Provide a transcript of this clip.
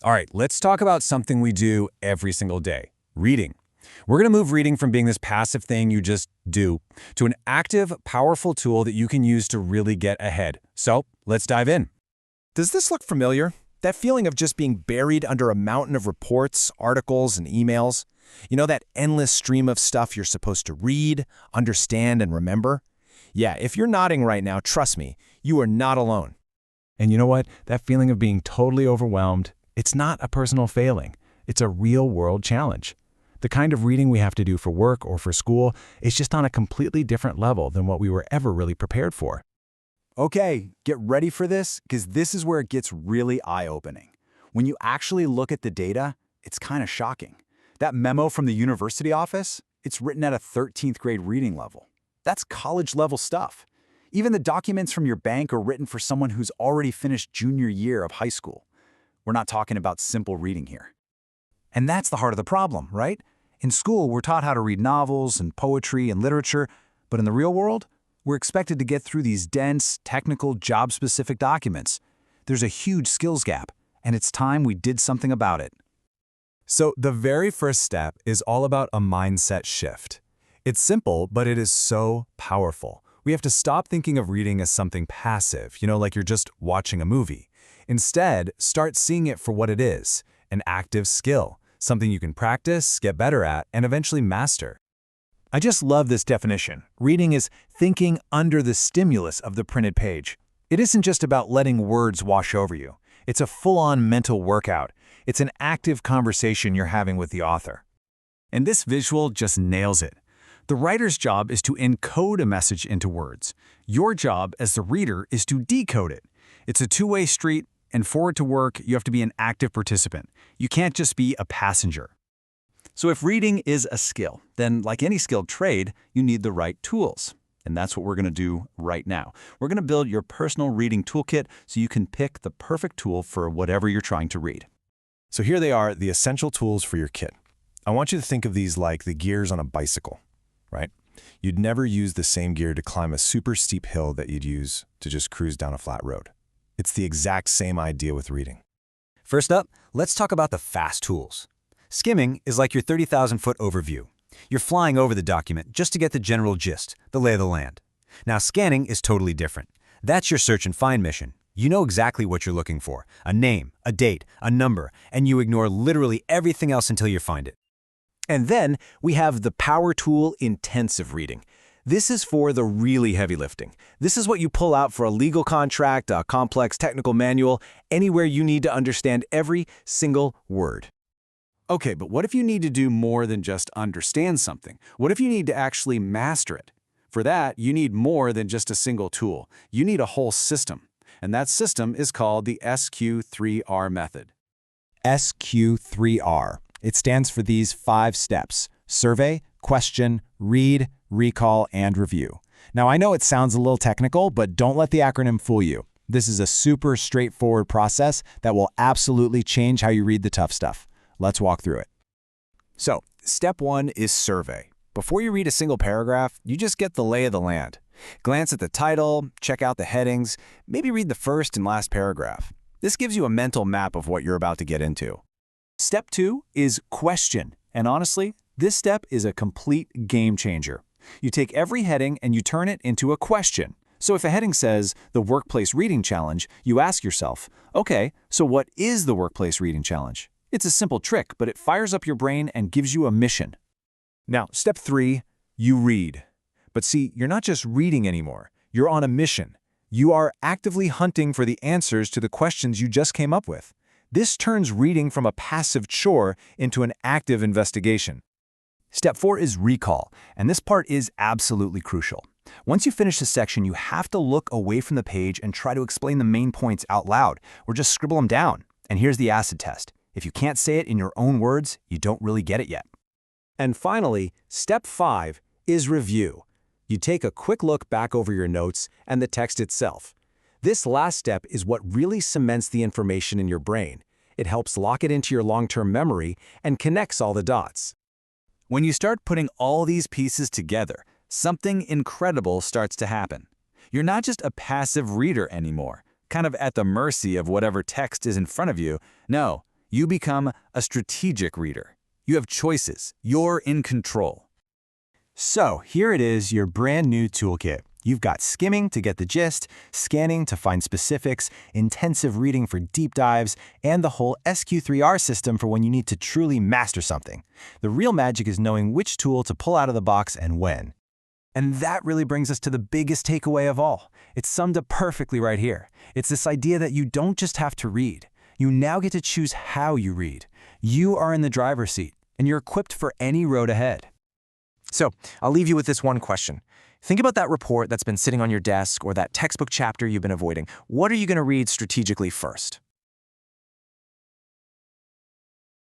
All right, let's talk about something we do every single day, reading. We're going to move reading from being this passive thing you just do to an active, powerful tool that you can use to really get ahead. So let's dive in. Does this look familiar? That feeling of just being buried under a mountain of reports, articles, and emails? You know, that endless stream of stuff you're supposed to read, understand, and remember? Yeah, if you're nodding right now, trust me, you are not alone. And you know what? That feeling of being totally overwhelmed, it's not a personal failing. It's a real-world challenge. The kind of reading we have to do for work or for school is just on a completely different level than what we were ever really prepared for. Okay, get ready for this, because this is where it gets really eye-opening. When you actually look at the data, it's kind of shocking. That memo from the university office, it's written at a 13th grade reading level. That's college-level stuff. Even the documents from your bank are written for someone who's already finished junior year of high school. We're not talking about simple reading here. And that's the heart of the problem, right? In school, we're taught how to read novels and poetry and literature, but in the real world, we're expected to get through these dense, technical, job-specific documents. There's a huge skills gap, and it's time we did something about it. So the very first step is all about a mindset shift. It's simple, but it is so powerful. We have to stop thinking of reading as something passive, like you're just watching a movie. Instead, start seeing it for what it is, an active skill, something you can practice, get better at, and eventually master. I just love this definition. Reading is thinking under the stimulus of the printed page. It isn't just about letting words wash over you. It's a full-on mental workout. It's an active conversation you're having with the author. And this visual just nails it. The writer's job is to encode a message into words. Your job as the reader is to decode it. It's a two-way street, and for it to work, you have to be an active participant. You can't just be a passenger. So if reading is a skill, then like any skilled trade, you need the right tools. And that's what we're going to do right now. We're going to build your personal reading toolkit so you can pick the perfect tool for whatever you're trying to read. So here they are, the essential tools for your kit. I want you to think of these like the gears on a bicycle, right? You'd never use the same gear to climb a super steep hill that you'd use to just cruise down a flat road. It's the exact same idea with reading. First up, let's talk about the fast tools. Skimming is like your 30,000-foot overview. You're flying over the document just to get the general gist, the lay of the land. Now, scanning is totally different. That's your search and find mission. You know exactly what you're looking for, a name, a date, a number, and you ignore literally everything else until you find it. And then we have the power tool intensive reading. This is for the really heavy lifting. This is what you pull out for a legal contract, a complex technical manual, anywhere you need to understand every single word. Okay, but what if you need to do more than just understand something? What if you need to actually master it? For that, you need more than just a single tool. You need a whole system. And that system is called the SQ3R method. SQ3R. It stands for these 5 steps: survey, question, read, recall, and review. Now, I know it sounds a little technical, but don't let the acronym fool you. This is a super straightforward process that will absolutely change how you read the tough stuff. Let's walk through it. So, step 1 is survey. Before you read a single paragraph, you just get the lay of the land. Glance at the title, check out the headings, maybe read the first and last paragraph. This gives you a mental map of what you're about to get into. Step 2 is question, and honestly, this step is a complete game changer. You take every heading and you turn it into a question. So if a heading says, the Workplace Reading Challenge, you ask yourself, okay, so what is the Workplace Reading Challenge? It's a simple trick, but it fires up your brain and gives you a mission. Now, step 3, you read. But see, you're not just reading anymore. You're on a mission. You are actively hunting for the answers to the questions you just came up with. This turns reading from a passive chore into an active investigation. Step 4 is recall, and this part is absolutely crucial. Once you finish a section, you have to look away from the page and try to explain the main points out loud, or just scribble them down. And here's the acid test. If you can't say it in your own words, you don't really get it yet. And finally, step 5 is review. You take a quick look back over your notes and the text itself. This last step is what really cements the information in your brain. It helps lock it into your long-term memory and connects all the dots. When you start putting all these pieces together, something incredible starts to happen. You're not just a passive reader anymore, kind of at the mercy of whatever text is in front of you. No, You become a strategic reader. You have choices. You're in control. So here it is, your brand new toolkit. You've got skimming to get the gist, scanning to find specifics, intensive reading for deep dives, and the whole SQ3R system for when you need to truly master something. The real magic is knowing which tool to pull out of the box and when. And that really brings us to the biggest takeaway of all. It's summed up perfectly right here. It's this idea that you don't just have to read. You now get to choose how you read. You are in the driver's seat, and you're equipped for any road ahead. So, I'll leave you with this one question. Think about that report that's been sitting on your desk or that textbook chapter you've been avoiding. What are you going to read strategically first?